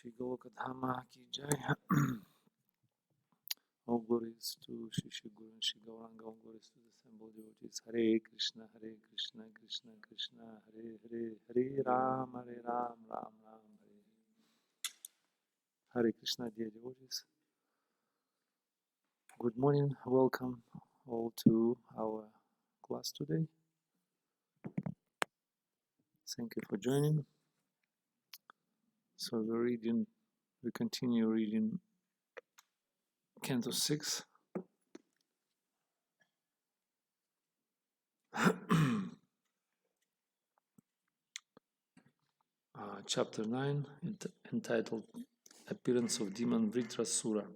Shri Goloka Dhama ki jai. All glories to Shri Guru and Shri Gauranga. All glories to the assembled devotees. Hare Krishna, Hare Krishna, Krishna Krishna, Hare Hare, Hare Ram, Hare Ram, Ram Ram, Hare Hare Krishna, dear devotees. Good morning. Welcome all to our class today. Thank you for joining. So we continue reading Canto 6. Chapter 9, entitled Appearance of Demon Vritrasura.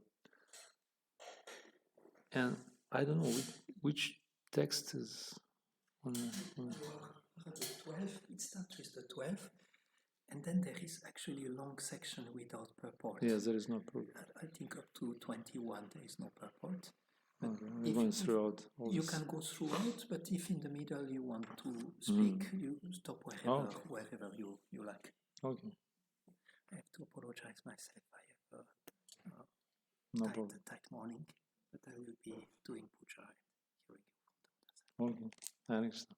And I don't know which text is on the 12. It starts with the 12, and then there is actually a long section without purport. Yes, there is no purport. I think up to 21 there is no purport. Okay, we're going throughout. You can go throughout, but if in the middle you want to speak, you stop wherever you like. Okay. I have to apologize myself. I have a tight morning, but I will be doing puja and hearing. Okay, I understand.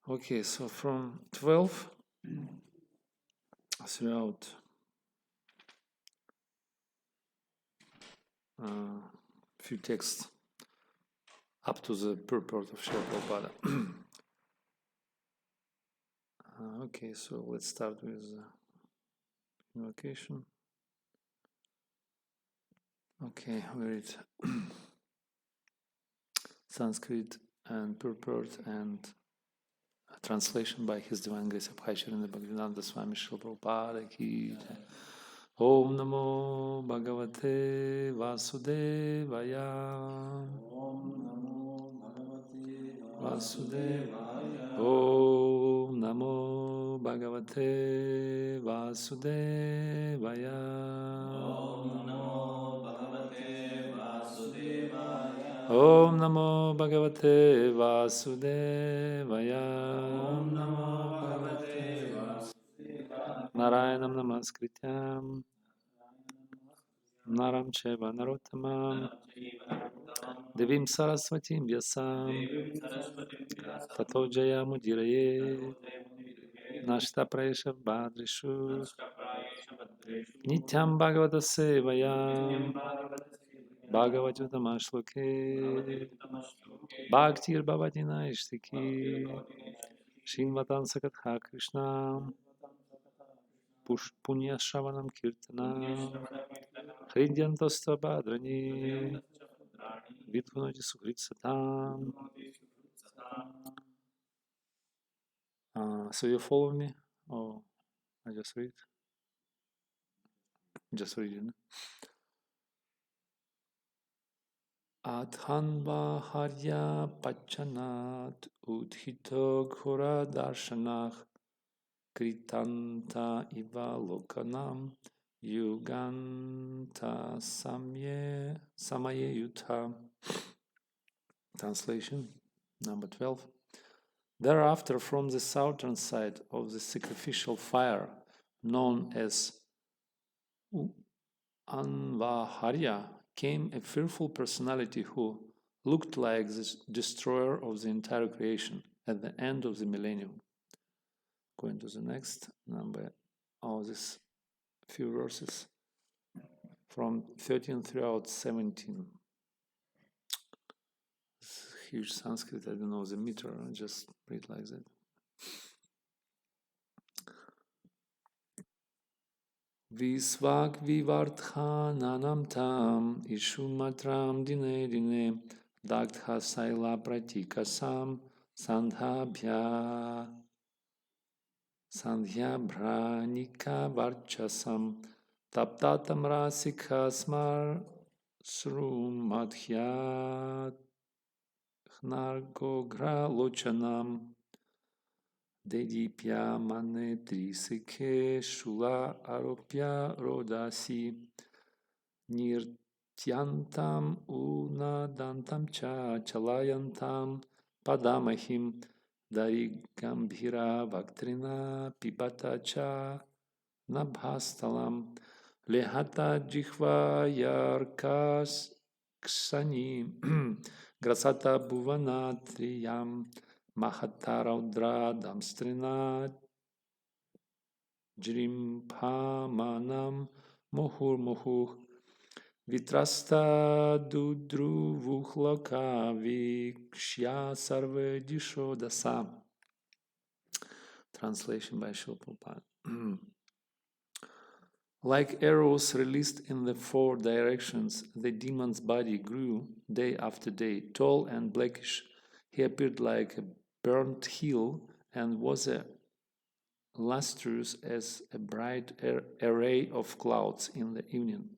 Okay, so from 12 throughout few texts up to the purport of Srila Prabhupada. Okay, so let's start with invocation. Okay, we read Sanskrit and purport and translation by His Divine Grace Abhacharya Bhaktivedanta Swami Srila Prabhupada ki jai. Om Namo Bhagavate Vasudevaya. Om Namo Bhagavate Vasudevaya. Om Namo Bhagavate Vasudevaya. Om Namo Bhagavate Vasudevaya. Om Namo Bhagavate Vasudevaya. Om Namo Bhagavate Vasudevaya. Narayanam Namaskrityam Naram Cheva Narottamam Devim Saraswatim Vyasam Tato Jayamudiraye Nashta Praesha Bhadrishu Nityam Bhagavata Sevayam Bhagavatam Ashloke Bhaktir Bhavadina Ishtiki Shinvatan Sakatha Krishna Punya Shravanam Kirtanam Hridyantosta Bhadrani Vidhunati Sukhrit Satam. So you follow me? Or I just read? Just reading. Adhanva Harya Pachanat Udhito Ghora Darshanach Kritanta Iva Lokanam Yuganta Samaye Yutha. Translation number 12. Thereafter, from the southern side of the sacrificial fire, known as Anvaharya, came a fearful personality who looked like the destroyer of the entire creation at the end of the millennium. Going to the next number, this few verses from 13 throughout 17. It's huge Sanskrit, I don't know the meter, I just read like that. Visvak Vivardhananam tam Ishumatram dine dine Dagdha Saila Pratikasam Sandhabhya Sandhya Varchasam Taptatam Rasika Smar Srumadhyat Hnargogra Lochanam Dedipya Mane Trisike Shula Aropya Rodasi Nirtyantam Unadantam Cha Chalayantam Padamahim Darigambhira Vaktrina Pibata Cha Nabhastalam Lehata Jihva Yarkas Ksani Grasata Bhuvanatriyam Mahataraudra Damstrina Jrimpamanam Muhur Muhur Vitrasta Dudruvuhloka Vikshya Sarve Disho Dasa. Translation by Srila Prabhupada. Like arrows released in the four directions, the demon's body grew day after day, tall and blackish. He appeared like a burnt heel and was as lustrous as a bright array of clouds in the evening.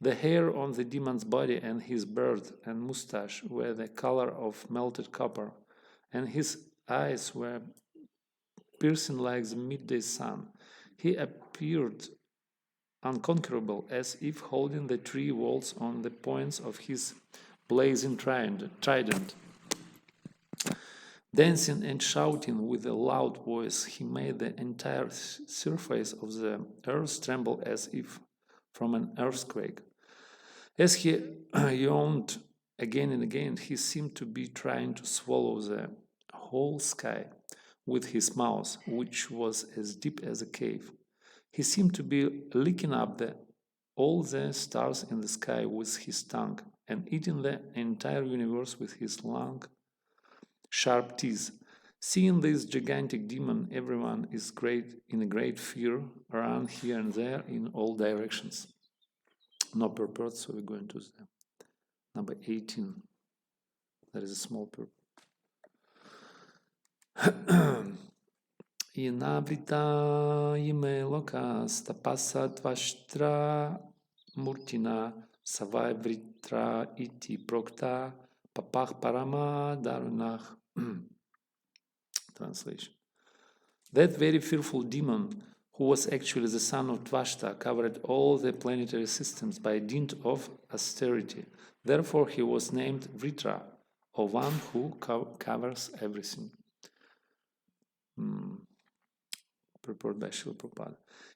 The hair on the demon's body and his beard and mustache were the color of melted copper, and his eyes were piercing like the midday sun. He appeared unconquerable, as if holding the three walls on the points of his blazing trident. Dancing and shouting with a loud voice, he made the entire surface of the earth tremble as if from an earthquake. As he yawned again and again, he seemed to be trying to swallow the whole sky with his mouth, which was as deep as a cave. He seemed to be licking up all the stars in the sky with his tongue and eating the entire universe with his long, sharp teeth. Seeing this gigantic demon, everyone is in a great fear, run here and there in all directions. No purport, so we're going to the number 18. There is a small purport. Inavrita ime lokas tapasat vashtra murtina savavritra iti prokta papach parama darunach. Translation. That very fearful demon, who was actually the son of Tvashta, covered all the planetary systems by dint of austerity. Therefore he was named Vritra, or one who covers everything. Purport by Srila Prabhupada.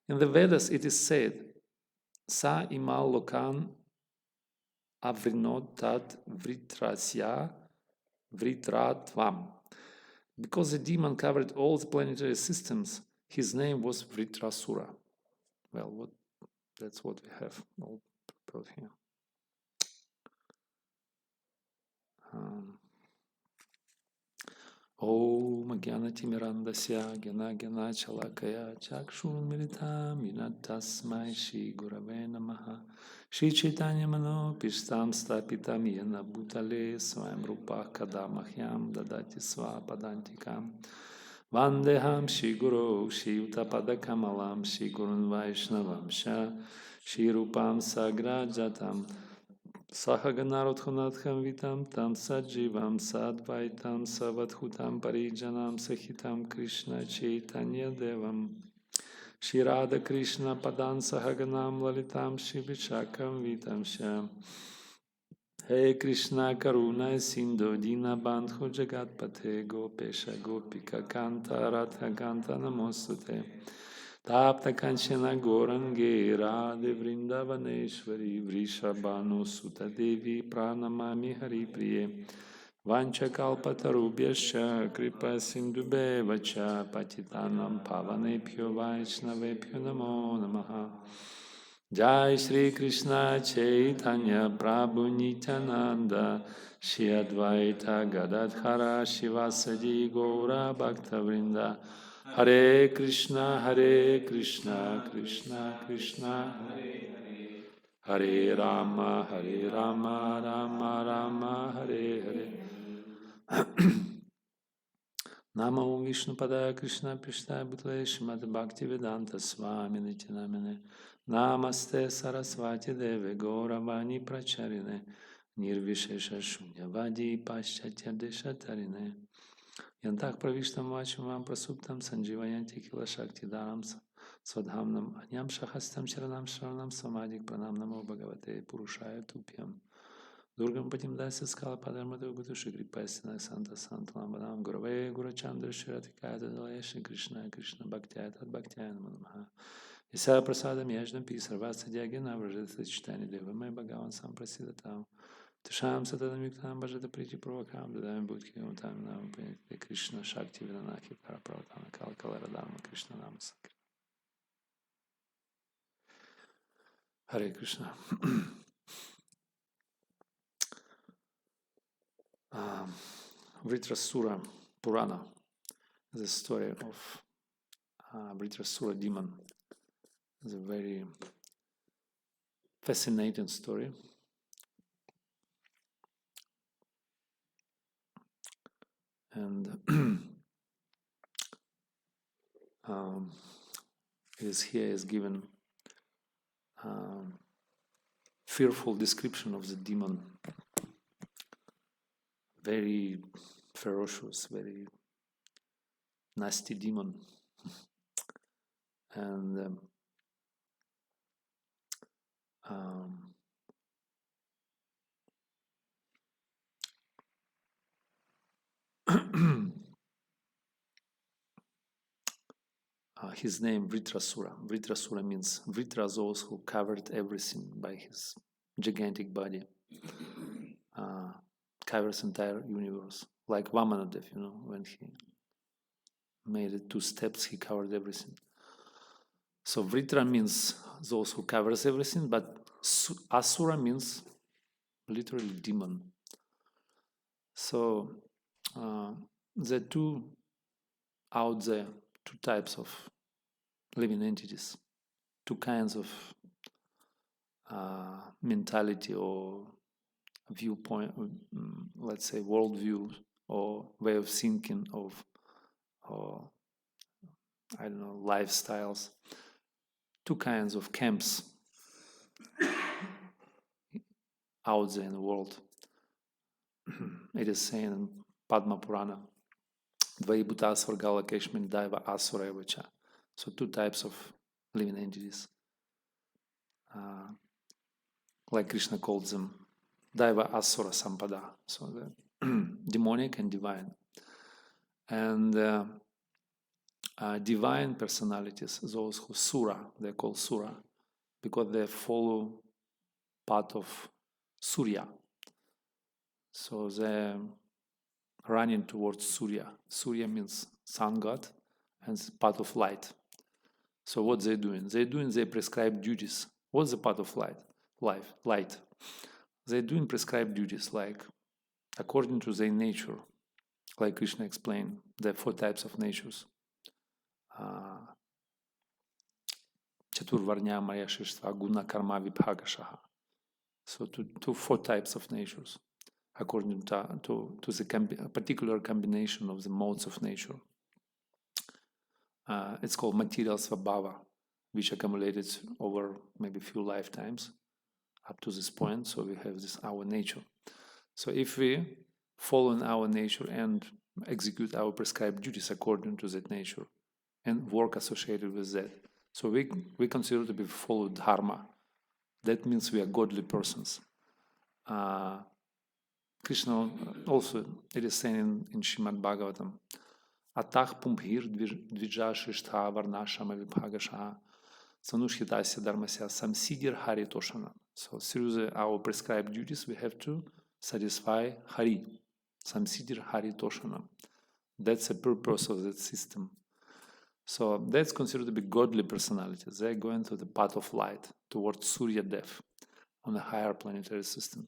In the Vedas it is said, Sa imal lokan avrinot tat vritrasya vritratvam. Because the demon covered all the planetary systems, his name was Vritrasura. Well, that's what we have all brought here. Om Gyanatimmirandasya Gyana Chalakaya Chakshurmilitam Yena Tasmai Shri Gurave Namaha Shri Chaitanya Mano Pishtam Stapitam Yena Bhutale Swayam Rupa Kadamahyam Dadati Swapadantikam Vandeham Shri Guru Shri Utapadakamalam Shri Gurun Vaishnavam Sha Shri Rupam Sagrajatam Sahaganarothanatkham vitam tam sajivam sadvaitam savadhutam parijanam sahitam Krishna Chaitanya Devam Shri Radha Krishna Padan Sahaganam Lalitam Shri Vishakam Vitam Sham Hey Krishna Karuna Sindhu Dina Bandhu Jagatpate Gopesha Gopika Kanta Radha Kanta Namostute Tapta Kanchana Gorange Radhe Vrindavaneshwari Vrishabhanu Sutta Devi Pranamami Hari Priye Vanchakalpatarubhyascha Kripa Sindhubhevacha Patitanam Pavanebhyo Vaishnavebhyo Namo Namaha Jai Shri Krishna Chaitanya Prabhu Nityananda Shri Advaita Gadadhara Shivasadi Gaura Bhakta Vrinda Hare Krishna Krishna Krishna Hare Rama Rama Rama Hare Hare Namo Vishnu Pada Krishna Prishta Bhutale Srimad Bhakti Vedanta Swami Nityanamane Namaste Saraswati Deve Gauravani Pracharine Nirvishesha Shunyavadi Paschatya Deshatarine Yantah Pravishtam Vachumam Prasuptam Sanjivayanti Kila Shakti Dharam Svadhamnam Anyam Shahastam Charanam Sharanam Samadik Pranam Namo Bhagavate Purushaya Tupyam Durgam Patim Dasya Skala Padarmadu Gutu Shri Paisana Santa Santalam Badam Gurave Gurachandra Shiratikaya Dadalaya Shri Krishna Krishna Bhaktya Tad Bhaktya Namo Namaha Исава прасадам яжнам пи сарваса дягена вражата читани девамай Бхagavan сампрасидатам. Тишам сатадам юктам бhajata прити провакам дадами будхи утам нам паните Кришна Шакти Виданахи Параправатана Кала Каларадама Кришна Намасакри. Hare Krishna. Vritrasura Purana, the story of Vritrasura demon, is a very fascinating story. And here is given fearful description of the demon. Very ferocious, very nasty demon. And his name Vritrasura. Vritrasura means Vritra, those who covered everything by his gigantic body. Covers entire universe. Like Vamanadev, when he made it 2 steps, he covered everything. So Vritra means those who covers everything, but Asura means literally demon. So there are 2 out there, 2 types of living entities, 2 kinds of mentality or viewpoint, let's say worldview or way of thinking of, or I don't know, lifestyles. 2 kinds of camps out there in the world. It is saying in Padma Purana, Dvaibhuta Svargala Keshmin Daiva Asura Evacha. So 2 types of living entities. Like Krishna called them Daiva Asura Sampada. So the demonic and divine. And divine personalities, those who Sura, they're called Sura, because they follow path of Surya. So they're running towards Surya. Surya means sun god and path of light. So what they're doing? They prescribe duties. What's the path of light? They're doing prescribed duties, like according to their nature. Like Krishna explained, there are 4 types of natures. Chaturvarnya Maya Shistva Guna Karma Vibhagashaha. So to 4 types of natures, according to the particular combination of the modes of nature. It's called material svabhava, which accumulated over maybe a few lifetimes up to this point. So we have this our nature. So if we follow in our nature and execute our prescribed duties according to that nature and work associated with that, so we consider to be followed dharma. That means we are godly persons. Krishna also, it is saying in Srimad Bhagavatam, Atah pumbhir dvija shishtha varnashama vibhagasha sanushhitasya dharmasya samsidir hari toshana. So through our prescribed duties, we have to satisfy Hari, samsidir hari toshana. That's the purpose of that system. So that's considered to be godly personalities. They're going to the path of light, towards Surya Dev, on a higher planetary system.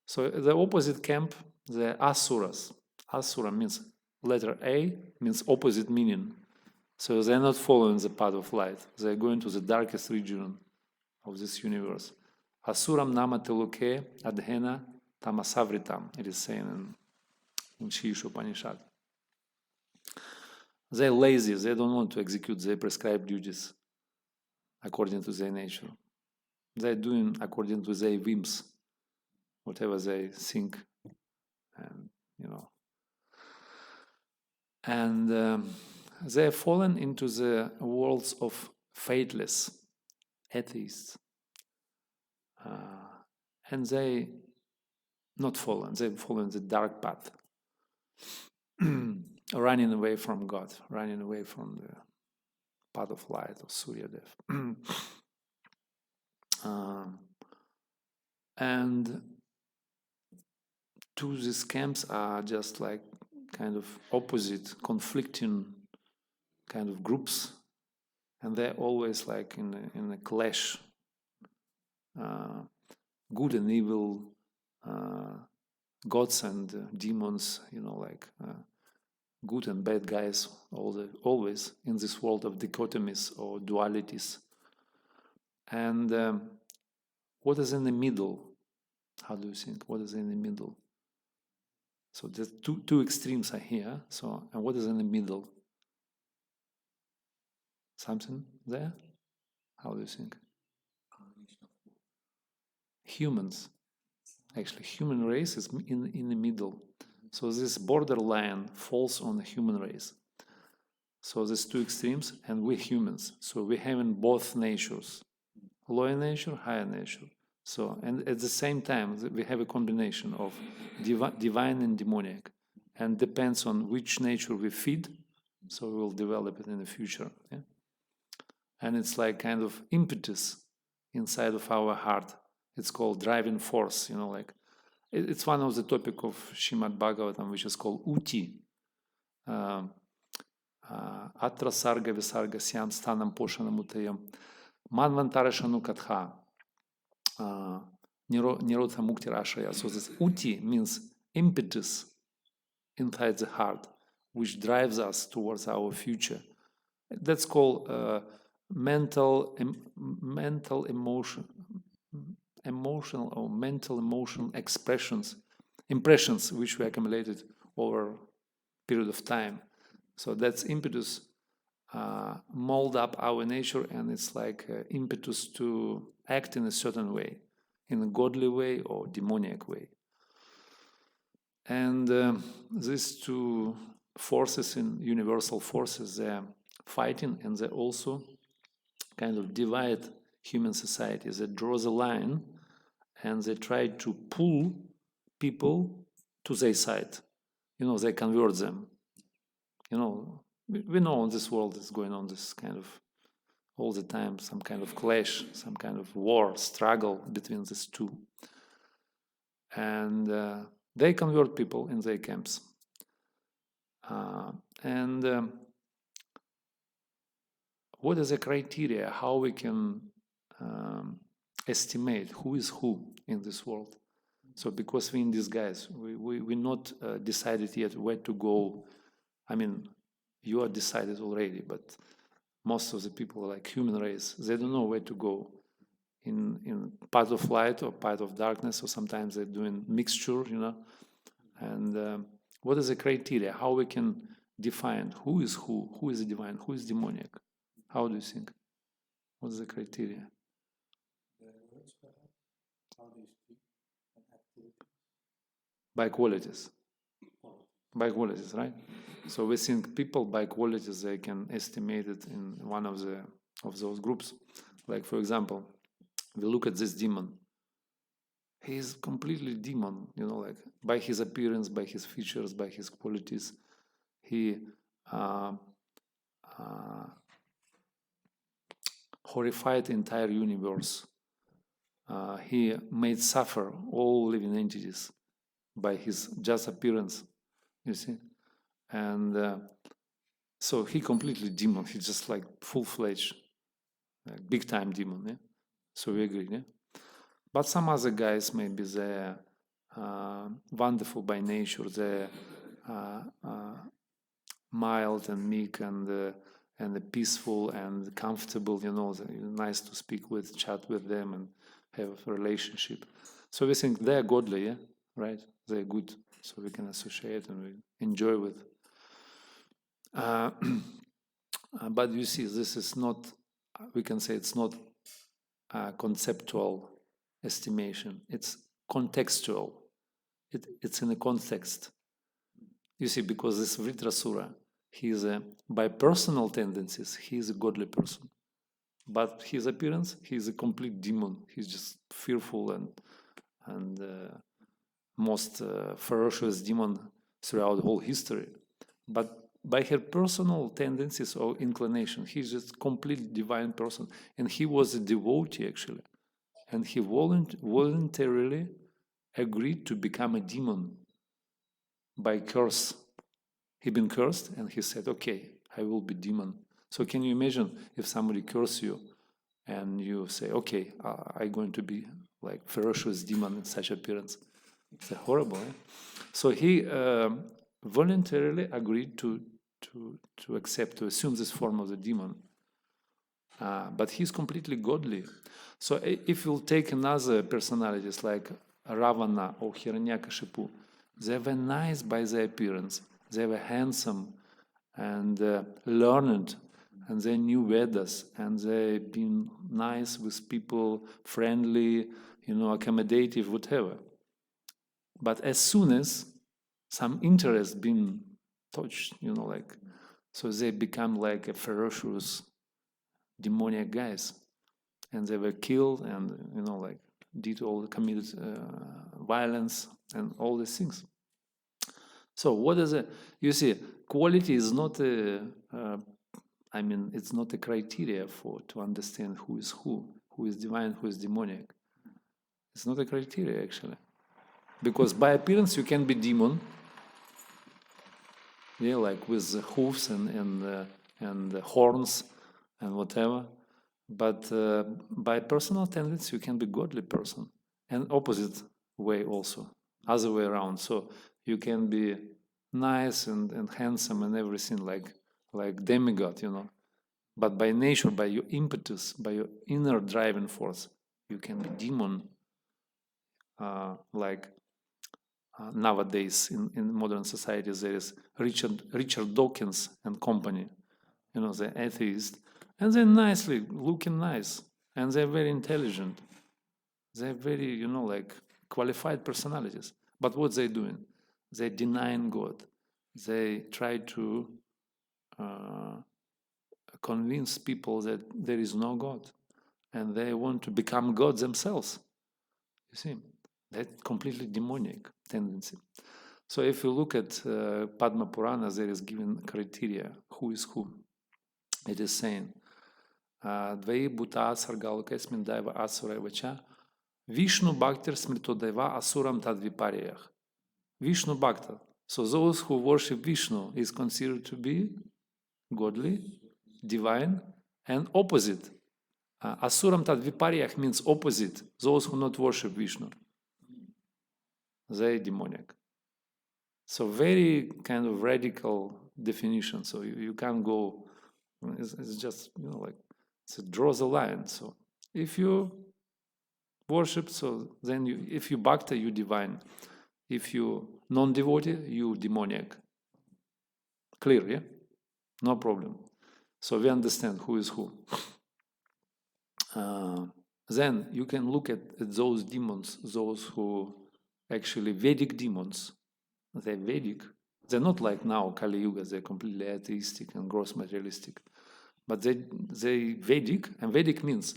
So the opposite camp, the Asuras. Asura means letter A, means opposite meaning. So they're not following the path of light. They're going to the darkest region of this universe. Asuram nama teluke adhena tamasavritam, it is saying in Shisha Upanishad. They're lazy, they don't want to execute their prescribed duties according to their nature. They're doing according to their whims, whatever they think, and they're fallen into the worlds of faithless atheists, and they not fallen, they fallen the dark path, running away from God, running away from path of light or Surya Dev. And two of these camps are just like kind of opposite, conflicting kind of groups, and they're always like in a clash, good and evil, gods and demons, like good and bad guys, always in this world of dichotomies or dualities. And what is in the middle? How do you think? What is in the middle? So the two extremes are here. So, and what is in the middle? Something there? How do you think? Humans. Actually, human race is in the middle. So this borderline falls on the human race. So there's two extremes, and we're humans. So we're having both natures, lower nature, higher nature. So, and at the same time, we have a combination of divine and demonic, and depends on which nature we feed. So we will develop it in the future. Yeah? And it's like kind of impetus inside of our heart. It's called driving force. Like it's one of the topic of Srimad Bhagavatam, which is called Uti. Atra sarga visarga syam sthanam poshanam utayam manvantarashanu katha nirotha mukti rashaya. So this Uti means impetus inside the heart, which drives us towards our future. That's called mental emotional impressions which we accumulated over a period of time. So that's impetus mold up our nature, and it's like impetus to act in a certain way, in a godly way or demoniac way. And these two forces, in universal forces, they're fighting, and they also kind of divide human society. They draw the line, and they try to pull people to their side. They convert them. We know in this world is going on this kind of all the time, some kind of clash, some kind of war, struggle between these two. And they convert people in their camps. What is the criteria? How we can estimate who is who in this world? So because we're in disguise, we're not decided yet where to go. I mean, you are decided already, but most of the people, like human race, they don't know where to go. In part of light or part of darkness, or sometimes they're doing mixture, And what is the criteria? How we can define who is divine, who is demonic? How do you think? What is the criteria? How do you speak and activities? By qualities. By qualities, right? So we think people by qualities, they can estimate it in one of those groups. Like, for example, we look at this demon. He is completely demon, like by his appearance, by his features, by his qualities. He horrified the entire universe. He made suffer all living entities by his just appearance, you see. And so he completely demon. He's just like full-fledged, big time demon. Yeah? So we agree. Yeah? But some other guys, maybe they're wonderful by nature. They're mild and meek and peaceful and comfortable. Nice to speak with, chat with them, and have a relationship. So we think they're godly, yeah, right? They're good, so we can associate and we enjoy with. But you see, this is not. We can say it's not conceptual estimation. It's contextual. It's in a context. You see, because this Vritrasura, he is by personal tendencies, he is a godly person. But his appearance, he is a complete demon. He's just fearful and most ferocious demon throughout the whole history. But by her personal tendencies or inclination. He's just completely divine person, and he was a devotee actually, and he voluntarily agreed to become a demon by curse. He'd been cursed, and he said, "Okay, I will be demon." So can you imagine if somebody curses you, and you say, "Okay, I'm going to be like ferocious demon in such appearance"? It's horrible. Eh? So he voluntarily agreed to accept, to assume this form of the demon. But he's completely godly. So if you'll take another personalities like Ravana or Hiranyakashipu, they were nice by their appearance. They were handsome and learned, and they knew Vedas, and they've been nice with people, friendly, accommodative, whatever. But as soon as some interest been touched, so they become like a ferocious demoniac guys, and they were killed, and committed violence and all these things. So what is it? You see, quality is not it's not a criteria to understand who is divine, who is demoniac. It's not a criteria actually, because by appearance you can be demon, like with hoofs and horns and whatever. But by personal tendency, you can be godly person, and opposite way also, other way around. So you can be nice and handsome and everything like demigod, But by nature, by your impetus, by your inner driving force, you can be demon. Nowadays in modern societies, there is Richard Dawkins and company, the atheist. And they're nicely looking nice, and they're very intelligent. They're very, qualified personalities. But what they're doing? They're denying God. They try to convince people that there is no God, and they want to become gods themselves. You see, that's completely demonic tendency. So if you look at Padma Purana, there is given criteria, who is who. It is saying, Dvai bhuta sargalaka smindaiva asura vacha Vishnu bhaktir smritodaiva asuram tadvipariyah. Vishnu bhakta. So those who worship Vishnu is considered to be godly, divine, and opposite. Asuram tadvipariyah means opposite. Those who not worship Vishnu, they demonic. So very kind of radical definition. So you can't go. It's just it draws a line. So if you worship, so then if you bhakta, you divine. If you non-devotee, you demoniac. Clear, yeah? No problem. So we understand who is who. Then you can look at those demons, those who actually Vedic demons. They're Vedic. They're not like now, Kali Yuga, they're completely atheistic and gross materialistic. But they Vedic, and Vedic means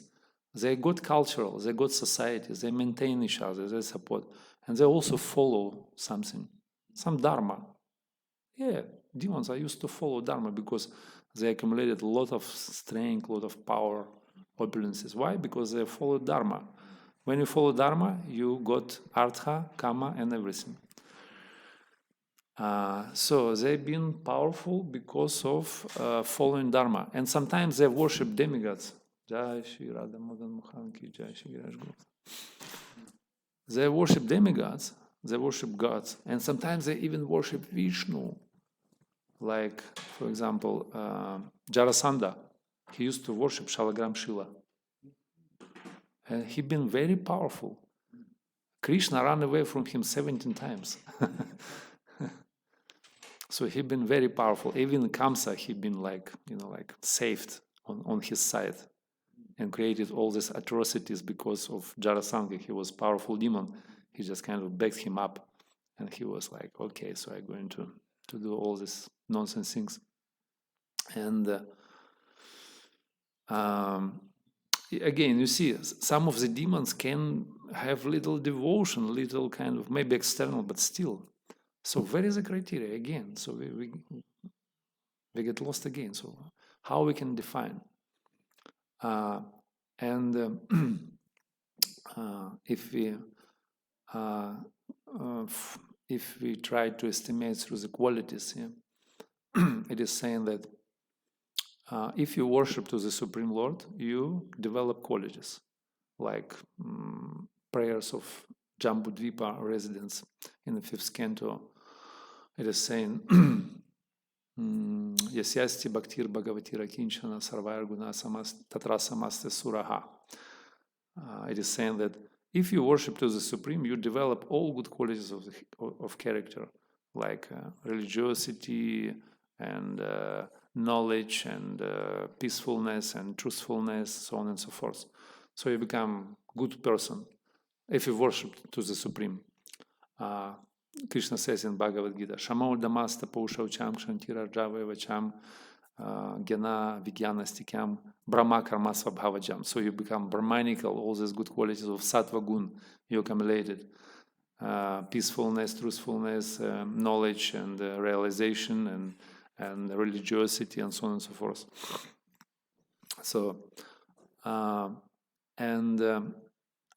they got cultural, they got society, they maintain each other, they support, and they also follow something, some dharma. Yeah, demons are used to follow dharma because they accumulated a lot of strength, a lot of power, opulences. Why? Because they follow dharma. When you follow dharma, you got artha, kama, and everything. So they've been powerful because of following dharma. And sometimes they worship demigods. Jai Shri Radha Madan Mohan Ki Jai Shri Giraj Gopal. They worship demigods, they worship gods, and sometimes they even worship Vishnu. Like, for example, Jarasandha, he used to worship Shalagram Shila. And he'd been very powerful. Krishna ran away from him 17 times. So he'd been very powerful. Even Kamsa, he'd been saved on his side and created all these atrocities because of Jarasandha. He was a powerful demon. He just kind of backed him up. And he was like, okay, so I'm going to do all these nonsense things. And again, you see, some of the demons can have little devotion, little kind of maybe external, but still. So where is the criteria again? So we get lost again. So how we can define? If we try to estimate through the qualities, it is saying that if you worship to the Supreme Lord, you develop qualities like prayers of Jambudvipa residents in the 5th canto. It is saying, Yasyasti bhaktir bhagavatira kinchana sarvaya guna tatra samaste suraha. It is saying that if you worship to the Supreme, you develop all good qualities of character, like religiosity and knowledge and peacefulness and truthfulness, so on and so forth. So you become a good person if you worship to the Supreme. Krishna says in Bhagavad Gita, Shamo damasta paushaucham kshantira javayavacham Gyana Vigyana Stikyam Brahma Karma Svabhavajam. So you become Brahmanical, all these good qualities of Sattva Gun you accumulated. Peacefulness, truthfulness, knowledge and realization and religiosity and so on and so forth. So,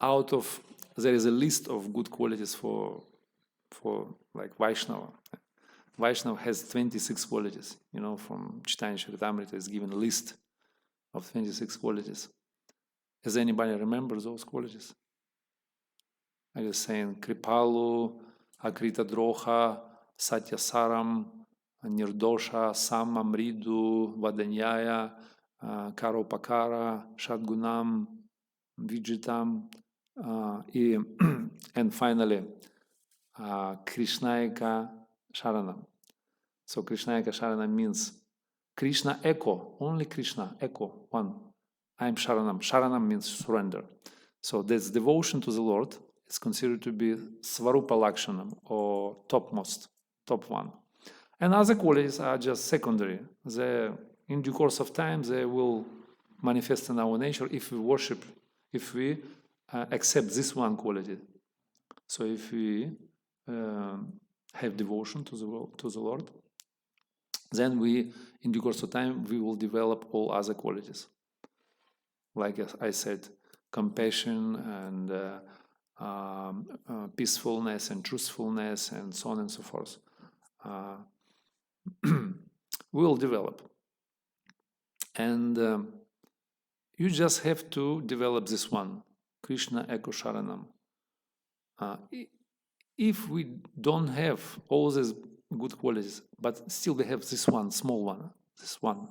out of, there is a list of good qualities for like Vaishnava. Vaishnava has 26 qualities. From Chaitanya Charitamrita is given a list of 26 qualities. Does anybody remember those qualities? I was saying Kripalu, Akrita Droha, Satyasaram, Nirdosha, Sama, Mridu, Vadanyaya, Karopakara, Shadgunam, Vijitam, and finally Krishnayaka Sharanam. So Krishnayaka Sharanam means Krishna echo, only Krishna echo, one. I am Sharanam. Sharanam means surrender. So this devotion to the Lord is considered to be Svarupa Lakshanam, or topmost, top one. And other qualities are just secondary. In due course of time, they will manifest in our nature if we worship, if we accept this one quality. So if we have devotion to the Lord, then in due course of time, we will develop all other qualities. Like I said, compassion and peacefulness and truthfulness and so on and so forth. Will develop. And you just have to develop this one, Krishna Eko Sharanam. If we don't have all these good qualities, but still we have this one, small one, this one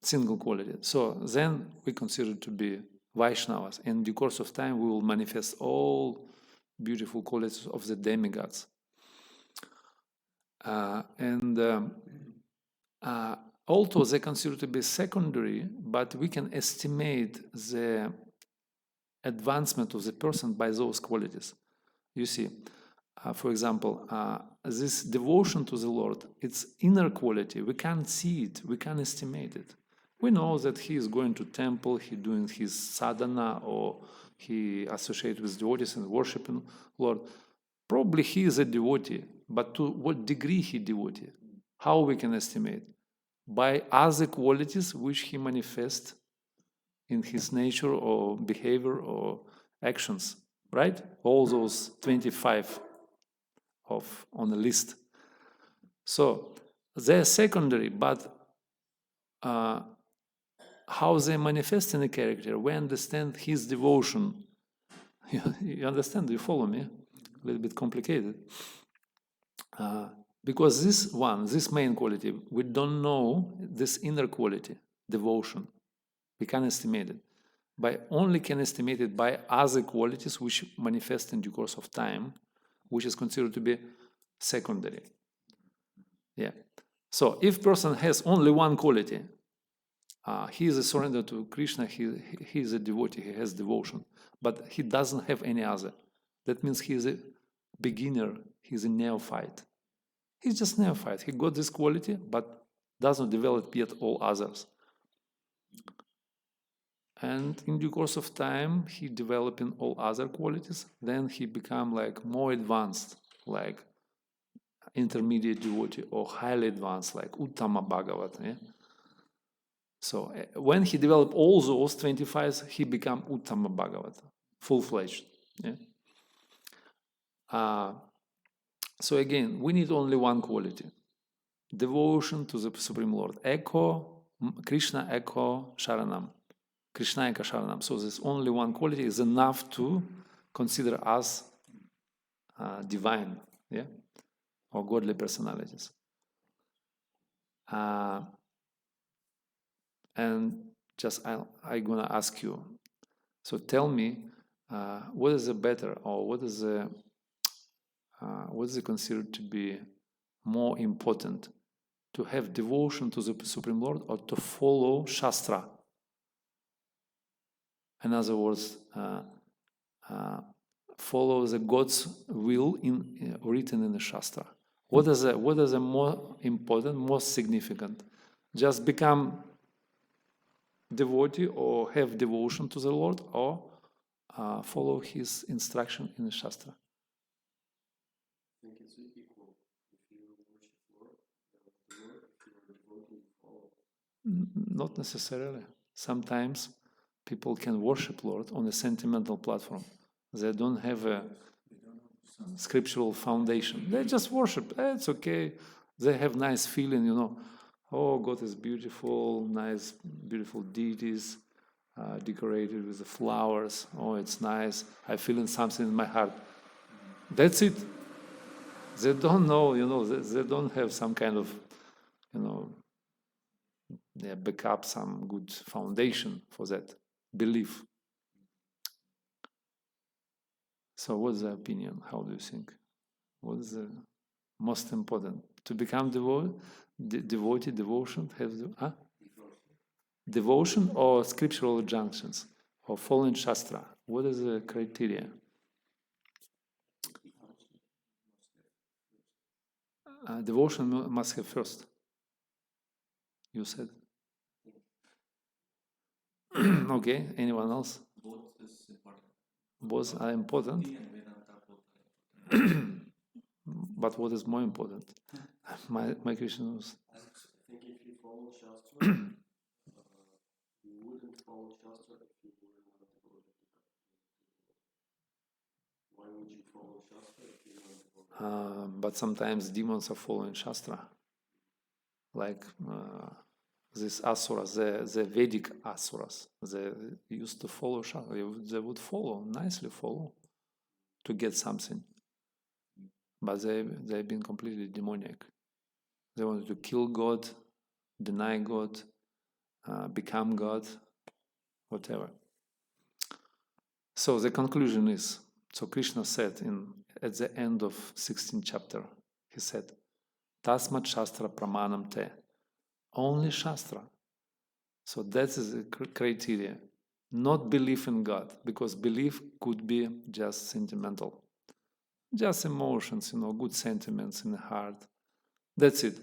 single quality, so then we consider to be Vaishnavas. In due course of time, we will manifest all beautiful qualities of the demigods. Although they consider to be secondary, but we can estimate the advancement of the person by those qualities. You see, for example, this devotion to the Lord, it's inner quality. We can't see it. We can't estimate it. We know that he is going to temple, he doing his sadhana, or he associates with devotees and worshiping Lord. Probably he is a devotee, but to what degree he devotee? How we can estimate? By other qualities which he manifests in his nature or behavior or actions, right? All those 25 on the list. So they're secondary, but how they manifest in a character, we understand his devotion. You understand? You follow me? A little bit complicated. Because this main quality, we don't know this inner quality, devotion. We can't estimate it. Only can estimate it by other qualities which manifest in due course of time, which is considered to be secondary. Yeah. So if person has only one quality, he is a surrender to Krishna, he is a devotee, he has devotion, but he doesn't have any other. That means he is a beginner, he is a neophyte. He's just neophyte. He got this quality, but doesn't develop yet all others. And in due course of time, he developing all other qualities, then he become like more advanced, like intermediate devotee or highly advanced, like Uttama Bhagavat. Yeah? So when he developed all those 25, he became Uttama Bhagavat, full-fledged. Yeah? So again, we need only one quality: devotion to the Supreme Lord. Krishna Eko Sharanam. Krishna Eka Sharanam. So this only one quality is enough to consider us divine, yeah, or godly personalities. And just I'm gonna ask you. So tell me, what is the better, or what is considered to be more important, to have devotion to the Supreme Lord or to follow Shastra? In other words, follow the God's will written in the Shastra. What is the more important, most significant? Just become devotee or have devotion to the Lord, or follow His instruction in the Shastra? I think it's equal. If you worship Lord, if you are devotee, you follow. Not necessarily. Sometimes people can worship Lord on a sentimental platform. They don't have a scriptural foundation. They just worship. It's okay. They have nice feeling, you know. Oh, God is beautiful, nice, beautiful deities, decorated with the flowers. Oh, it's nice. I feel something in my heart. That's it. They don't know, you know, they don't have some kind of, you know, they back up some good foundation for that belief. So what's the opinion? How do you think? What is the most important? To become devotee, devotion, have devotion or scriptural injunctions or following Shastra? What is the criteria? Devotion must have first. You said. Okay, anyone else? Both is important. Both are important. But what is more important? My question was. I think if you follow Shastra, you wouldn't follow Shastra if you were not devoted to God. Why would you follow Shastra if you weren't devoted? But sometimes demons are following Shastra. Like these asuras, the Vedic asuras, they used to follow Shastra. They would follow, nicely follow, to get something. But they've been completely demoniac. They wanted to kill God, deny God, become God, whatever. So the conclusion is, so Krishna said at the end of 16th chapter, he said, Tasmat Shastra Pramanam Te. Only Shastra. So that is the criteria. Not belief in God, because belief could be just sentimental. Just emotions, you know, good sentiments in the heart. That's it.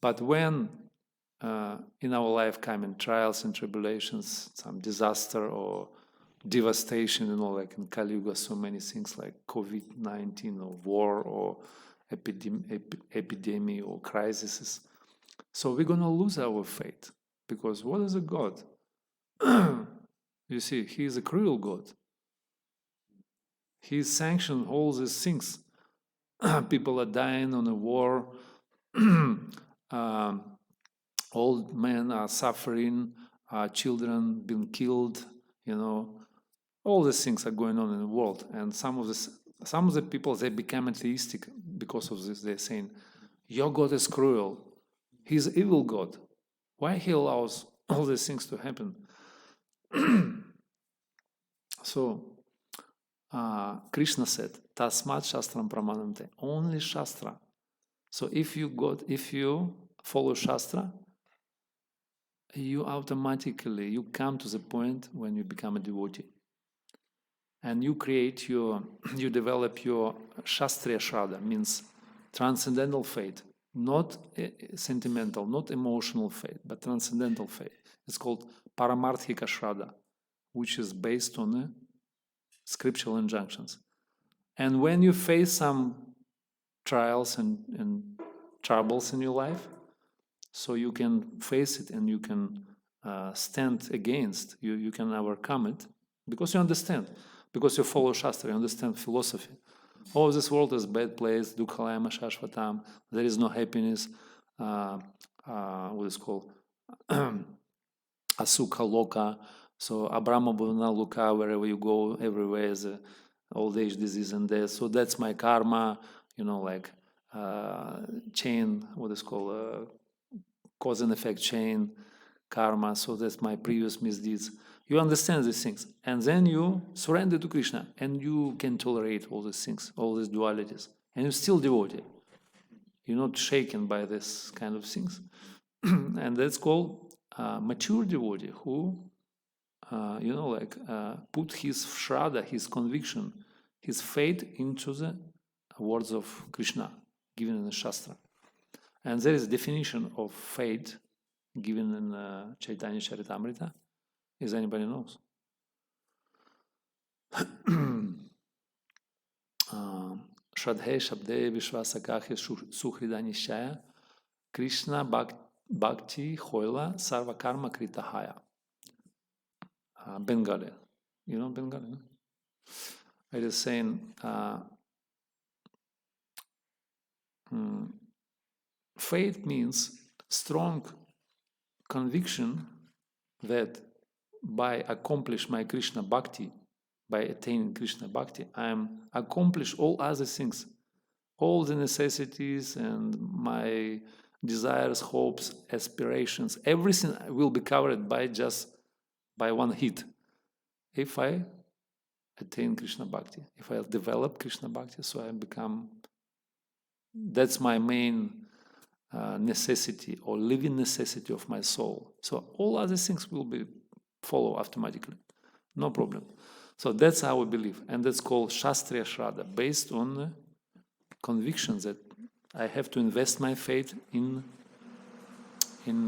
But when in our life coming trials and tribulations, some disaster or devastation, you know, like in Kali Yuga, so many things like COVID-19 or war or epidemic or crises. So we're going to lose our faith, because what is a God? You see, He is a cruel God. He sanctioned all these things. People are dying on a war. Old men are suffering. Children being killed. You know, all these things are going on in the world. And some of the people, they become atheistic because of this. They're saying, "Your God is cruel. He's an evil God. Why He allows all these things to happen?" So Krishna said, Tasmat Shastram Pramanante, only Shastra. So if you follow Shastra, you automatically, you come to the point when you become a devotee. And you develop your Shastriya Shraddha, means transcendental faith, not sentimental, not emotional faith, but transcendental faith. It's called Paramarthika Shraddha, which is based on scriptural injunctions. And when you face some trials and troubles in your life, so you can face it and you can stand against, you can overcome it, because you understand, because you follow Shastra, you understand philosophy. Oh, this world is a bad place, dukhalayama shashvatam, there is no happiness, what is called, asukha loka, so abrahma bhavana luka, wherever you go, everywhere is old age, disease and death, so that's my karma, like chain, what is called, cause and effect chain, karma, so that's my previous misdeeds. You understand these things, and then you surrender to Krishna, and you can tolerate all these things, all these dualities, and you're still devotee. You're not shaken by this kind of things. And that's called mature devotee who, put his shraddha, his conviction, his faith into the words of Krishna given in the Shastra. And there is a definition of faith given in Chaitanya Charitamrita. Is anybody knows? Shradhe Shabde Vishwasakakhe Suhridanishaya Krishna Bhakti Hoila Sarva Karma Kritahaya. Bengali. You know Bengali? No? It is saying faith means strong conviction that by accomplish my Krishna Bhakti, by attaining Krishna Bhakti, I am accomplish all other things, all the necessities and my desires, hopes, aspirations, everything will be covered by one hit. If I attain Krishna Bhakti, if I develop Krishna Bhakti, so I become, that's my main necessity or living necessity of my soul. So all other things will be follow automatically, no problem. So that's how we believe, and that's called Shastriya Shraddha, based on convictions that I have to invest my faith in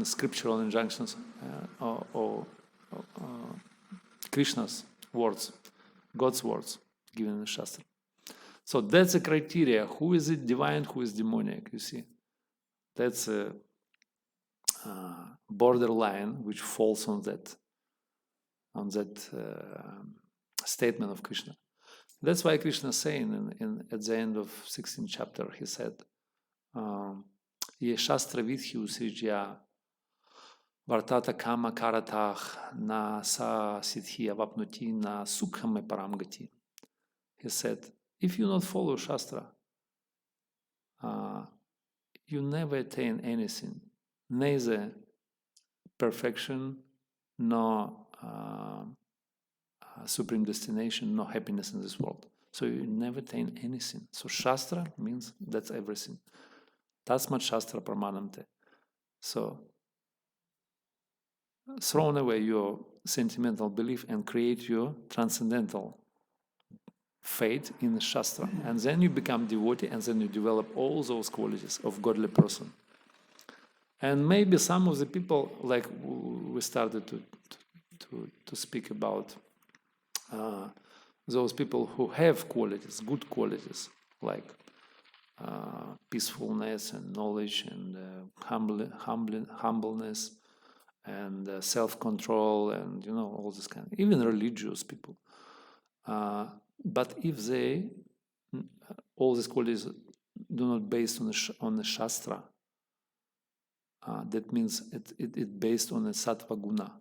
scriptural injunctions or Krishna's words, God's words given in the Shastra. So that's a criteria. Who is it divine, who is demoniac, you see? That's a borderline which falls on that statement of Krishna. That's why Krishna is saying at the end of 16th chapter, he said, Ye shastra vidhi usrijya vartata kama karatach na sa siddhi avapnuti na sukhame paramgati. He said, if you not follow Shastra, you never attain anything, neither perfection, nor supreme destination, nor happiness in this world. So you never attain anything. So Shastra means that's everything. Tasmat Shastra Pramanamte. So throw away your sentimental belief and create your transcendental faith in the Shastra. And then you become devotee, and then you develop all those qualities of godly person. And maybe some of the people, like we started to speak about, those people who have qualities, good qualities, like peacefulness and knowledge and humbleness and self-control and all this kind of, even religious people. But if they, all these qualities do not based on the Shastra, that means it based on a sattva guna,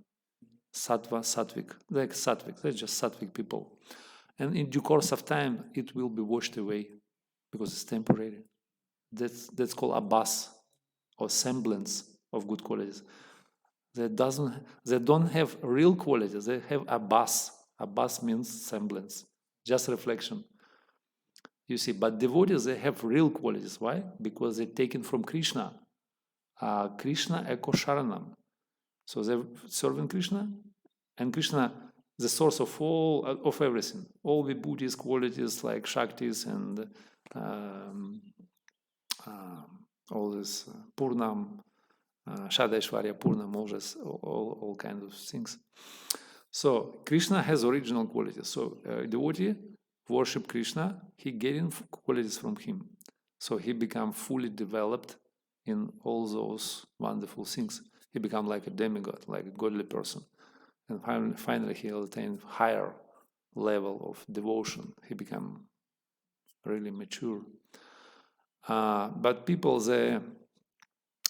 sattva, sattvic, like sattvic, they're just sattvic people. And in due course of time, it will be washed away because it's temporary. That's called abhas, or semblance of good qualities. They don't have real qualities, they have abhas. Abhas means semblance, just reflection. You see, but devotees, they have real qualities. Why? Because they're taken from Krishna. Krishna eko sharanam. So they're serving Krishna, and Krishna, the source of everything. All the Buddhist qualities like Shaktis and all this Purnam, Shadaishwarya, Purnam, all kinds of things. So Krishna has original qualities. So devotee worship Krishna, he getting qualities from him. So he become fully developed in all those wonderful things, he become like a demigod, like a godly person. And finally he attained higher level of devotion. He become really mature. But people, it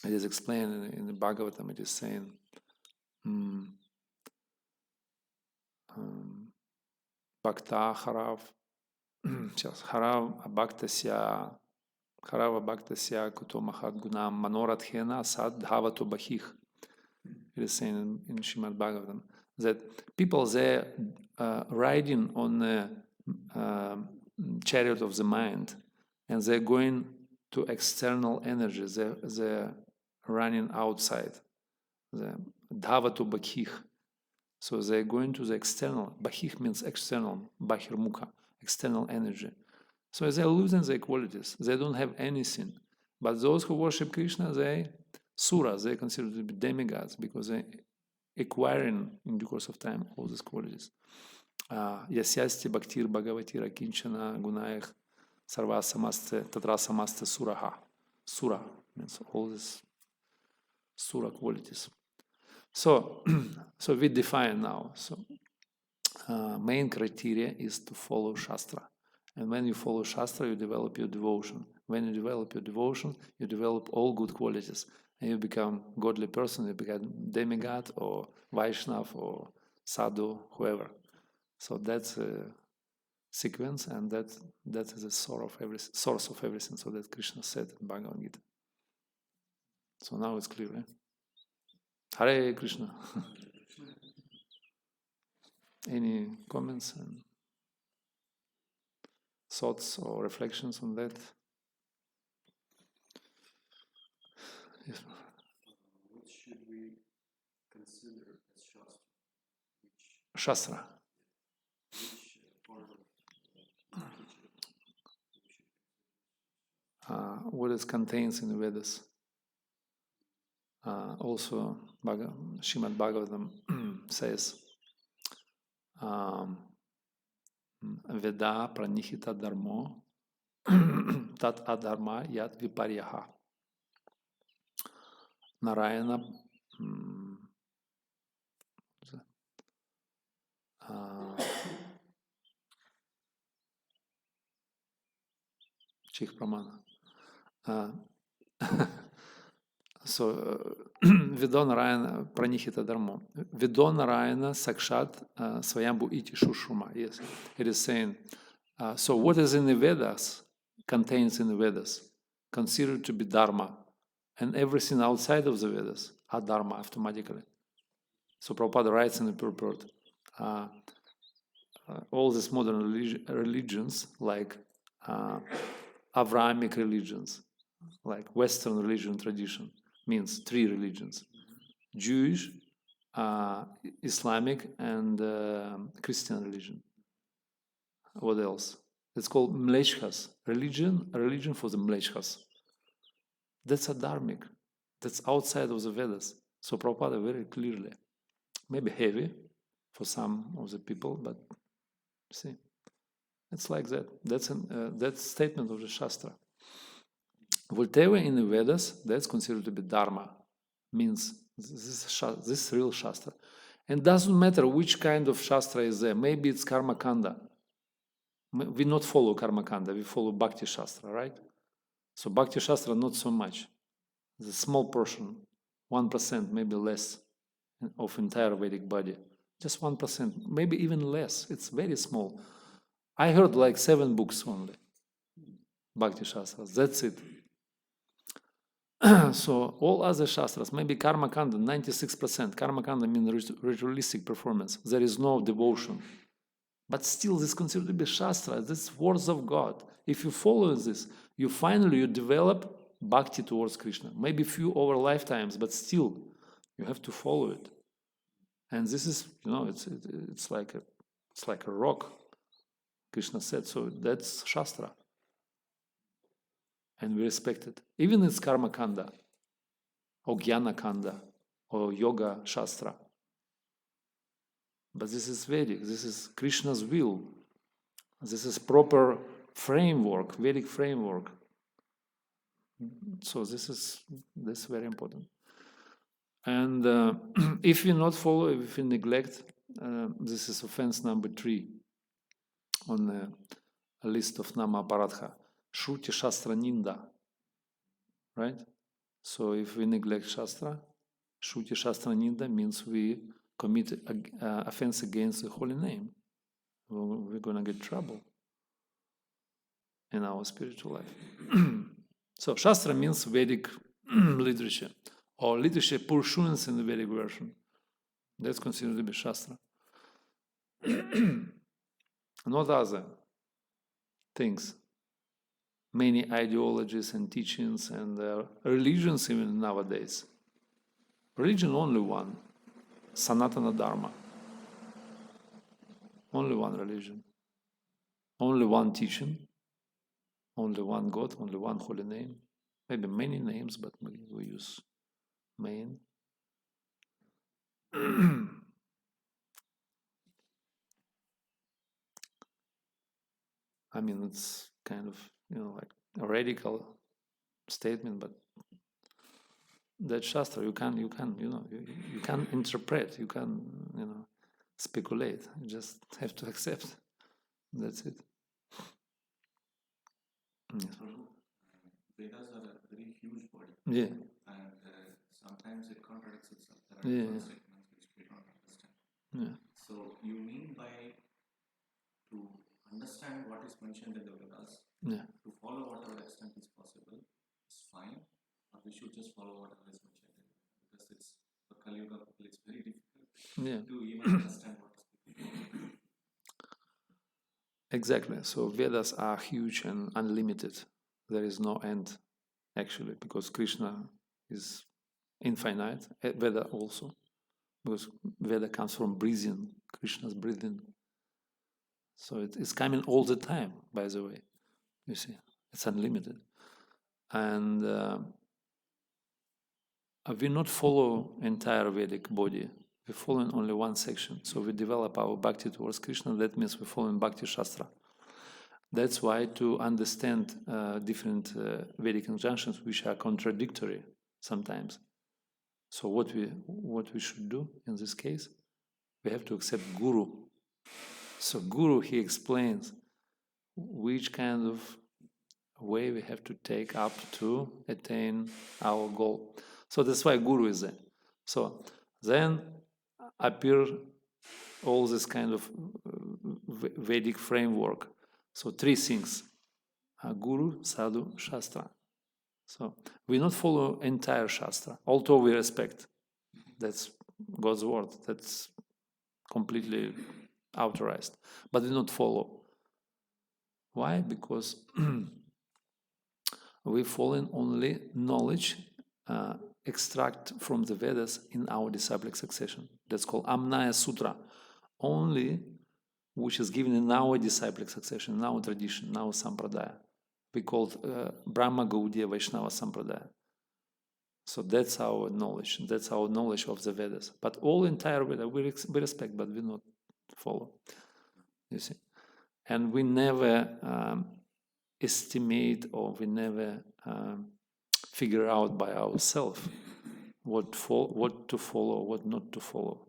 is explained in the Bhagavatam, it is saying, Bhakta harav, harav abhaktasya kuto mahat gunam manorathena sad dhavato bahich. It is saying in Srimad Bhagavatam that people, they're riding on the chariot of the mind, and they're going to external energy. They're running outside. The dhavato bahich. So they're going to the external. Bahich means external. Bahirmukha, external energy. So they're losing their qualities. They don't have anything. But those who worship Krishna, they suras, they consider to be demigods because they acquiring in due course of time all these qualities. Yasyasti bhaktir bhagavati rakinchana gunaях sarva samaste tatra samaste suraha. Sura means all these sura qualities. So we define now. So main criteria is to follow Shastra. And when you follow Shastra, you develop your devotion. When you develop your devotion, you develop all good qualities. And you become godly person, you become demigod or Vaishnav or sadhu, whoever. So that's a sequence, and that is the source of everything. So that Krishna said in Bhagavad Gita. So now it's clear, eh? Hare Krishna. Any comments and thoughts or reflections on that? Yes. What should we consider as Shastra? Shastra. Which part of What it contains in the Vedas. Also, Srimad Bhagavatam says, Veda pranihita dharmo tat adharma yat viparyaha. Narayana Chik Pramana. So, Vidon Narayana Pranihita Dharmo. Vidon Narayana Sakshat Swayambhu Iti Shushuma. Yes, it is saying. So, what is in the Vedas contains in the Vedas, considered to be Dharma, and everything outside of the Vedas are Dharma automatically. So, Prabhupada writes in the purport, all these modern religions, like Avrahamic religions, like Western religion tradition, means three religions: Jewish, Islamic, and Christian religion. What else? It's called Mlechas, religion for the Mlechas. That's a dharmic. That's outside of the Vedas. So Prabhupada very clearly, maybe heavy for some of the people, but see, it's like that. That's statement of the Shastra. Whatever in the Vedas, that's considered to be Dharma, means this is real Shastra. And doesn't matter which kind of Shastra is there. Maybe it's Karma Kanda. We not follow Karma Kanda, we follow Bhakti Shastra, right? So Bhakti Shastra, not so much. It's a small portion, 1%, maybe less, of entire Vedic body. Just 1%, maybe even less. It's very small. I heard like 7 books only, Bhakti Shastras, that's it. So all other Shastras, maybe Karma Kanda, 96%. Karma Kanda means ritualistic performance. There is no devotion. But still, this is considered to be Shastra. This is words of God. If you follow this, you develop bhakti towards Krishna. Maybe few over lifetimes, but still, you have to follow it. And this is, it's like a rock. Krishna said, so that's Shastra. And we respect it. Even it's Karma Kanda, or Jnana Kanda, or Yoga Shastra. But this is Vedic, this is Krishna's will. This is proper framework, Vedic framework. So this is very important. And if we not follow, if we neglect, this is offense number 3 on a list of Nama Aparadha. Shruti Shastra Ninda. Right? So if we neglect Shastra, Shruti Shastra Ninda means we commit offense against the holy name. We're going to get trouble in our spiritual life. So Shastra means Vedic literature, or literature pursuance in the Vedic version. That's considered to be Shastra. Not other things. Many ideologies and teachings and religions even nowadays. Religion only one, Sanatana Dharma. Only one religion. Only one teaching. Only one God, only one holy name. Maybe many names, but we use main. I mean, it's kind of, like a radical statement, but that Shastra, you can interpret, you can, speculate. You just have to accept. That's it. Yes. Vedas are a very huge body. Yeah. And sometimes it contradicts itself. There are Yeah. statements which we don't understand. Yeah. So you mean by to understand what is mentioned in the Vedas, Yeah. to follow whatever extent is possible is fine, or we should just follow whatever is mentioned in the Vedas, because it's for Kali Yuga people, it's very difficult to even understand what is being. Exactly. So Vedas are huge and unlimited. There is no end, actually, because Krishna is infinite. Veda also, because Veda comes from breathing, Krishna's breathing. So it's coming all the time, by the way. You see, it's unlimited. And we not follow entire Vedic body. We follow in only one section. So we develop our bhakti towards Krishna. That means we follow in Bhakti Shastra. That's why to understand different Vedic injunctions, which are contradictory sometimes. So what we should do in this case, we have to accept Guru. So Guru, he explains which kind of way we have to take up to attain our goal. So that's why Guru is there. So then appear all this kind of Vedic framework. So 3 things: Guru, Sadhu, Shastra. So we not follow entire Shastra, although we respect. That's God's word. That's completely authorized. But we not follow. Why? Because we follow in only knowledge extract from the Vedas in our disciplic succession. That's called Amnaya Sutra. Only which is given in our disciplic succession, in our tradition, in our sampradaya. We call it Brahma Gaudiya Vaishnava Sampradaya. So that's our knowledge. That's our knowledge of the Vedas. But all entire Veda we respect, but we not follow. You see, and we never estimate, or we never figure out by ourselves what to follow, what not to follow.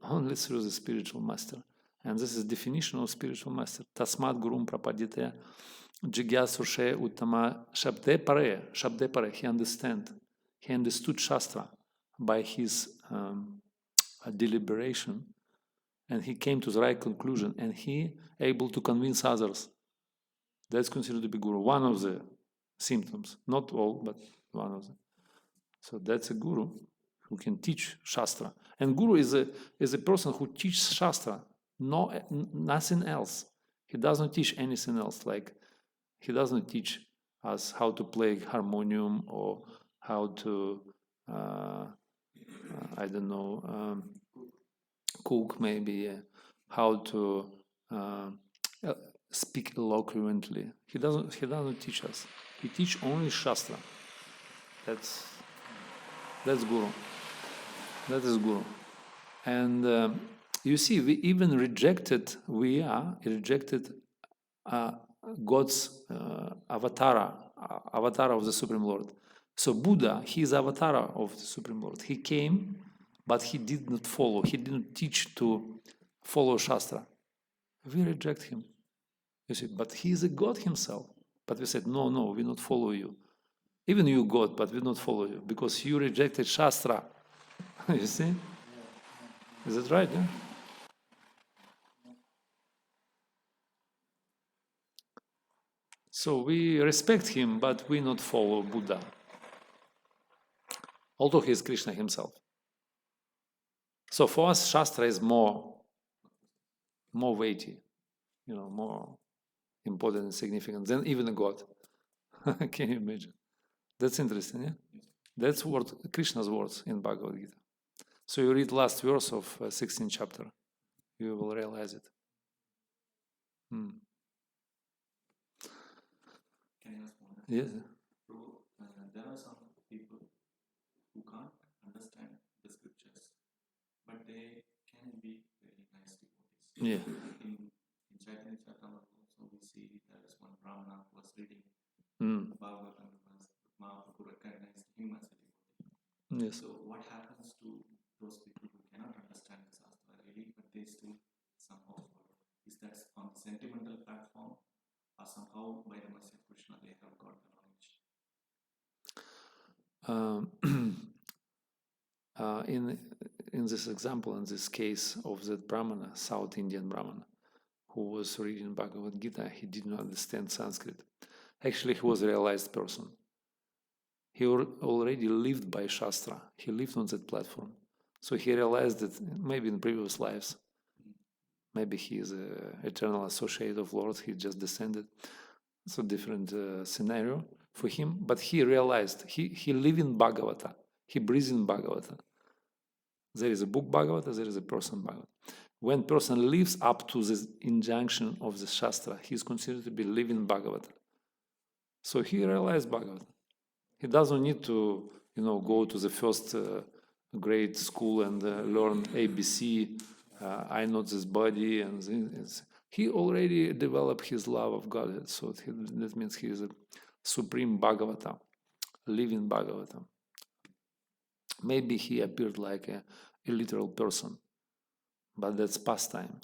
Only through the spiritual master. And this is definition of spiritual master. Tasmat gurum prapadite jigyasurše uttama shabde pare. Shabde pare. He understood Shastra by his deliberation, and he came to the right conclusion, and he able to convince others. That's considered to be guru. One of the symptoms, not all, but one of them. So that's a guru who can teach Shastra. And guru is a person who teaches Shastra, nothing else. He doesn't teach anything else. Like he doesn't teach us how to play harmonium, or how to, I don't know, cook maybe, how to speak eloquently. He doesn't teach us. He teach only Shastra. That's guru. That is guru. And you see, we even rejected God's avatara, avatar of the Supreme Lord. So Buddha, he is avatar of the Supreme Lord. He came, but he did not follow. He didn't teach to follow Shastra. We reject him. You see, but he is a God himself. But we said, no, we not follow you. Even you God, but we not follow you because you rejected Shastra. You see? Is that right? Yeah? So we respect him, but we not follow Buddha. Although he is Krishna himself. So for us, Shastra is more weighty, more important and significant than even a God. Can you imagine? That's interesting, yeah? That's what Krishna's words in Bhagavad Gita. So you read last verse of 16th chapter, you will realize it. Can I ask one? Yes. So, there are some people who can't understand the scriptures, but they can be very nice devotees. Yeah. In Chaitanya Charitamrita also we see there is one Brahmana who was reading Bhagavatam, Mahaprabhu recognized him as a devotee. Yes. So what happens to those people who cannot understand the Shastra really, but they still somehow follow? Is that on the sentimental platform, or somehow by the mercy of Krishna they have got the knowledge? In this example, in this case of that Brahmana, South Indian Brahmana, who was reading Bhagavad Gita, he did not understand Sanskrit. Actually, he was a realized person. He already lived by Shastra. He lived on that platform. So he realized that maybe in previous lives, maybe he is an eternal associate of Lord, he just descended. It's a different scenario for him, but he realized, he lives in Bhagavata. He breathes in Bhagavata. There is a book Bhagavata, there is a person Bhagavata. When person lives up to this injunction of the Shastra, he is considered to be living Bhagavata. So he realized Bhagavata. He doesn't need to, go to the first grade school and learn ABC. I know this body, and he already developed his love of Godhead. So that means he is a supreme Bhagavata, living Bhagavata. Maybe he appeared like a literal person, but that's pastime.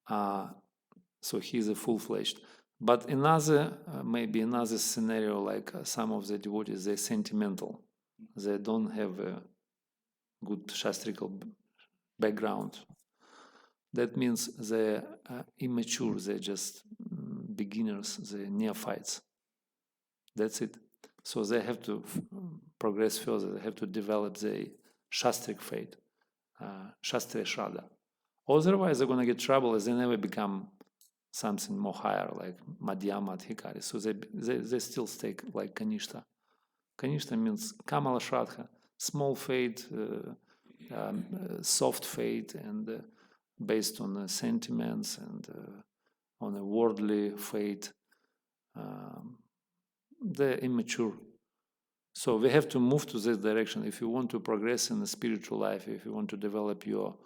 So he is a full-fledged. But maybe another scenario, like some of the devotees, they're sentimental. They don't have a good shastrical background. That means they're immature, they're just beginners, they're neophytes. That's it. So they have to progress further, they have to develop the shastric faith, shastriya shraddha. Otherwise, they're going to get trouble as they never become something more higher, like Madhyama, Adhikari. So they still stay like Kanishta. Kanishta means Kamala Shraddha, small faith, soft faith, and based on sentiments and on a worldly faith. They're immature. So we have to move to this direction. If you want to progress in the spiritual life, if you want to develop your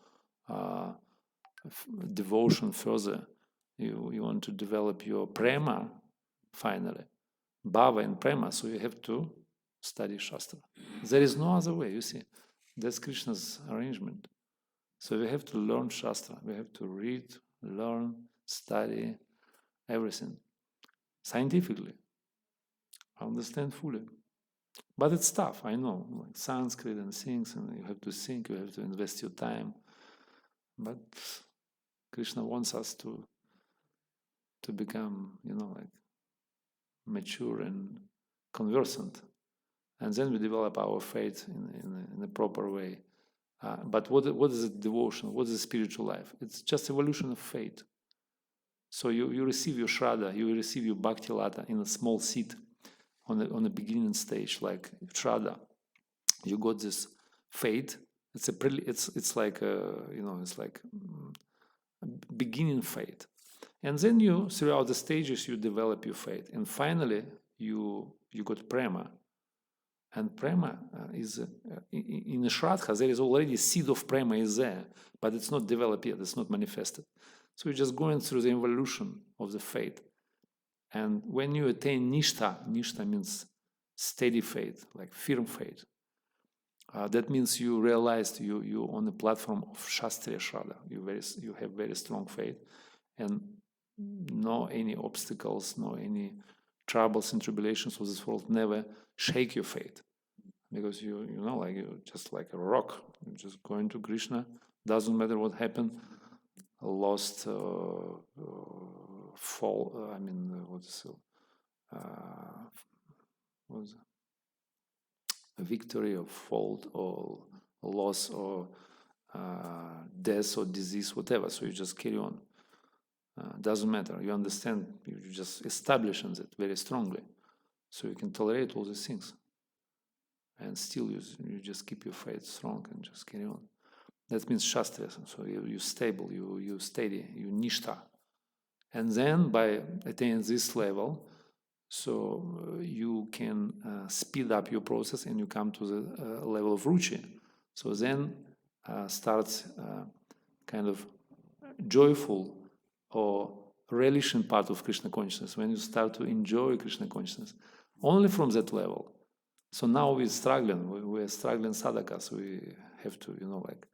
devotion further, you want to develop your prema, finally, bhava and prema, so you have to study Shastra. There is no other way, you see. That's Krishna's arrangement. So we have to learn Shastra. We have to read, learn, study, everything. Scientifically. Understand fully. But it's tough, I know. Like Sanskrit and things, and you have to think, you have to invest your time. But Krishna wants us to become, like mature and conversant. And then we develop our faith in a proper way. But what is it devotion? What is the spiritual life? It's just evolution of faith. So you receive your Shraddha, you receive your Bhakti Lata in a small seed on the beginning stage, like Shraddha. You got this faith. It's like it's like beginning faith. And then throughout the stages, you develop your faith. And finally, you got prema. And prema is, in the Shraddha, there is already seed of prema is there, but it's not developed yet, it's not manifested. So you're just going through the evolution of the faith. And when you attain nishta means steady faith, like firm faith. That means you realized you on the platform of Shastriya Shraddha. You have very strong faith, and no any obstacles, no any troubles and tribulations of this world never shake your faith, because you know, like you're just like a rock. You're just going to Krishna. Doesn't matter what happened. Lost, fall. What's a victory or fault or loss or death or disease, whatever. So you just carry on. Doesn't matter. You understand. You just establish on it very strongly, so you can tolerate all these things, and still you just keep your faith strong and just carry on. That means Shastra. So you're stable, you steady, you nishta. And then by attaining this level, so you can speed up your process and you come to the level of ruchi. So then starts kind of joyful or relishing part of Krishna consciousness, when you start to enjoy Krishna consciousness. Only from that level. So now we're struggling, we're struggling sadhakas, we have to, like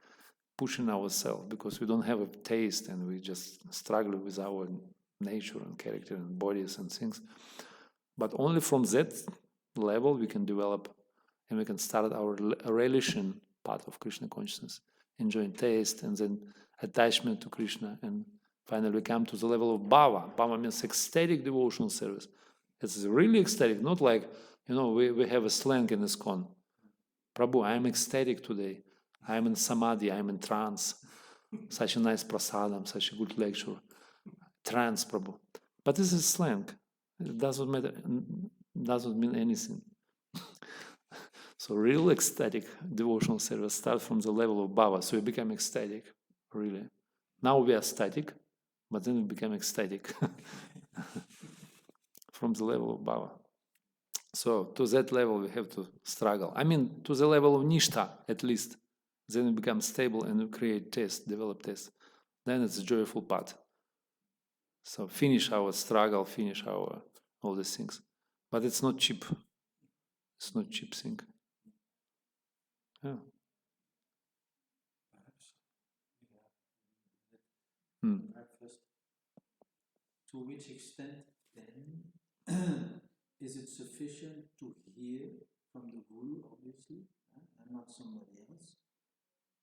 pushing ourselves, because we don't have a taste and we just struggle with our nature and character and bodies and things. But only from that level we can develop and we can start our relishing part of Krishna consciousness, enjoying taste and then attachment to Krishna, and finally we come to the level of bhava. Bhava means ecstatic devotional service. It's really ecstatic, not like, we have a slang in ISKCON. Prabhu, I am ecstatic today. I am in samadhi, I am in trance. Such a nice prasadam, such a good lecture. Trance, Prabhu. But this is slang. It doesn't matter, doesn't mean anything. So real ecstatic devotional service starts from the level of bhava. So you become ecstatic, really. Now we are static, but then we become ecstatic from the level of bhava. So to that level we have to struggle. To the level of nishta at least. Then we become stable and we create taste, develop taste. Then it's a joyful path. So finish our struggle, finish our all these things. But it's not cheap. It's not cheap thing. Yeah. To which extent then is it sufficient to hear from the Guru, obviously, and not somebody else,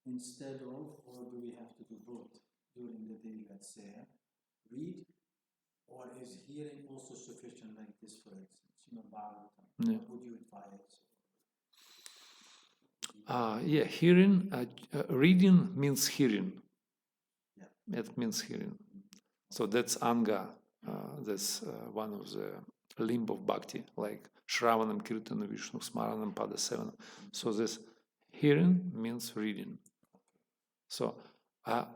instead of, or do we have to do both during the day, let's say, read, or is hearing also sufficient, like this, for instance, Bhagavatam? Yeah. What would you advise? Hearing, reading means hearing. Yeah. It means hearing. So that's anga, that's one of the limb of bhakti, like Shravanam, Kirtanam, Vishnu, Smaranam, Padasevanam. So this hearing means reading. So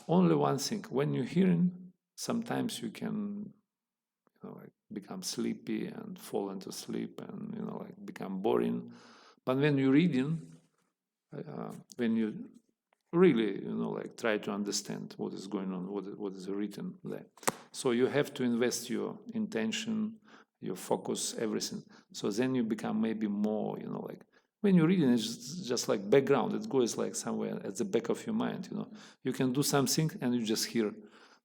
only one thing, when you're hearing, sometimes you can become sleepy and fall into sleep and become boring. But when you're reading, when you really try to understand what is going on, what is written there, so you have to invest your intention, your focus, everything. So then you become maybe more when you're reading, it's just like background. It goes like somewhere at the back of your mind. You can do something and you just hear.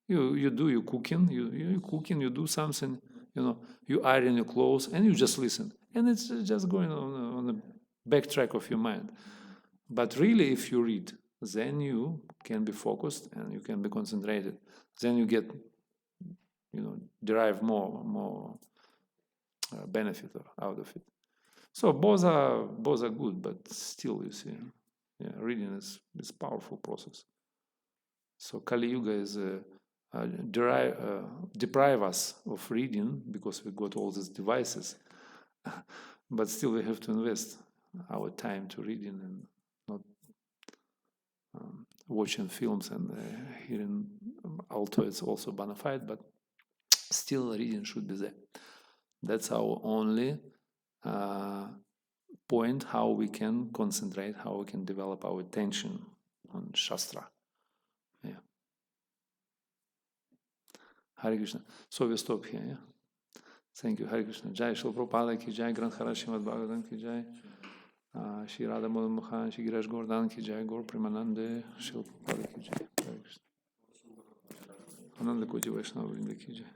You do your cooking. You cooking. You do something. You iron your clothes and you just listen. And it's just going on the backtrack of your mind. But really, if you read, then you can be focused and you can be concentrated. Then you get, derive more benefit out of it. So both are good, but still, you see, reading is a powerful process. So Kali Yuga is deprive us of reading because we got all these devices, but still we have to invest our time to reading and not watching films and hearing. Although it's also bona fide, but still reading should be there. That's our only point how we can concentrate, how we can develop our attention on Shastra. Yeah. Hare Krishna. So we stop here, yeah? Thank you. Hare Krishna. Jai Shri Prabhupada ki jai, Granthara Srimad Bhagavatam ki jai, Shri Radha Madan Mukhan, Shri Girish Govardhan ki jai, Gaur Premanande, Shri Prabhupada ki jai. Hare Krishna. Ananda Koji Vaishnava Vrinda ki jai.